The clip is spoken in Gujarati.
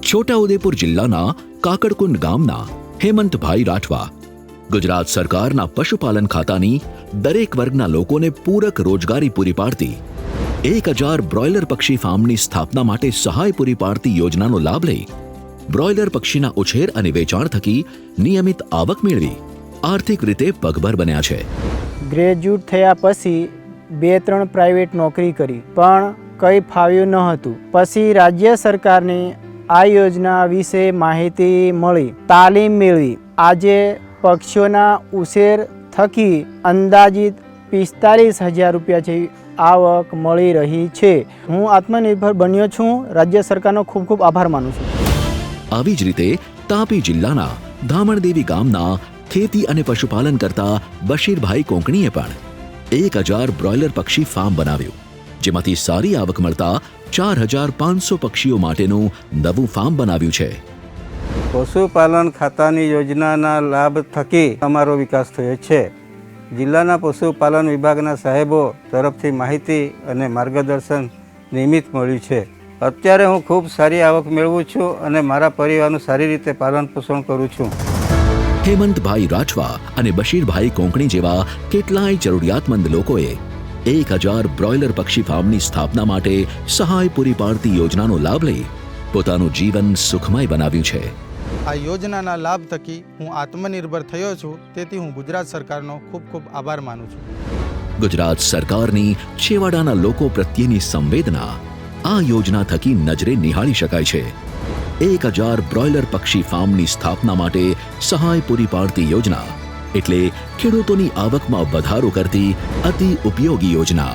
છોટાઉદેપુર જિલ્લાના કાકડકુંડ ગામના હેમંતભાઈ રાઠવા ગુજરાત સરકારના પશુપાલન ખાતાની દરેક વર્ગના લોકોને પૂરક રોજગારી પૂરી પાડતી 1000 બ્રોઇલર પક્ષી ફાર્મની સ્થાપના માટે સહાય પૂરી પાડતી યોજનાનો લાભ લઈ બ્રોઇલર પક્ષીના ઉછેર અને વેચાણ થકી નિયમિત આવક મેળવી આર્થિક રીતે પગભર બન્યા છે। ગ્રેજ્યુએટ થયા પછી 2-3 પ્રાઇવેટ નોકરી કરી પણ કંઈ ફાવ્યું ન હતું। પછી રાજ્ય સરકારની આ યોજના વિશે માહિતી મળી, તાલીમ મેળવી। આજે પક્ષીઓના ઉછેર થકી અંદાજિત 45,000 રૂપિયા જેવી આવક મળી રહી છે। હું આત્મનિર્ભર બન્યો છું। રાજ્ય સરકારનો ખૂબ ખૂબ આભાર માનું છું। આવી જ રીતે તાપી જિલ્લાના ધામણદેવી ગામના ખેતી અને પશુપાલન કરતા બશીરભાઈ કોંકણીએ પણ 1000 બ્રોઇલર પક્ષી ફાર્મ બનાવ્યું, જેમાંથી સારી આવક મળતા 4500 પક્ષીઓ માટેનું નવું ફાર્મ બનાવ્યું છે। પશુપાલન ખાતાની યોજનાના લાભ થકી અમારો વિકાસ થયો છે। જિલ્લાના પશુપાલન વિભાગના સાહેબો તરફથી માહિતી અને માર્ગદર્શન નિયમિત મળ્યું છે। અત્યારે હું ખૂબ સારી આવક મેળવું છું અને મારા પરિવારનું સારી રીતે પાલન પોષણ કરું છું। હેમંતભાઈ રાઠવા અને બશીરભાઈ કોંકણી જેવા કેટલાય જરૂરિયાતમંદ લોકોએ 1000 બ્રોઇલર પક્ષી ફાર્મની સ્થાપના માટે સહાય પૂરી પાડતી યોજનાનો લાભ લઈ પોતાનું જીવન સુખમય બનાવ્યું છે। આ યોજનાના લાભ થકી હું આત્મનિર્ભર થયો છું, તેથી હું ગુજરાત સરકારનો ખૂબ ખૂબ આભાર માનું છું। ગુજરાત સરકારની છેવાડાના લોકો પ્રત્યેની સંવેદના આ યોજના થકી નજરે નિહાળી શકાય છે। 1000 બ્રોઇલર પક્ષી ફાર્મની સ્થાપના માટે સહાય પૂરી પાડતી યોજના એટલે ખેડૂતોની આવકમાં વધારો કરતી અતિ ઉપયોગી યોજના।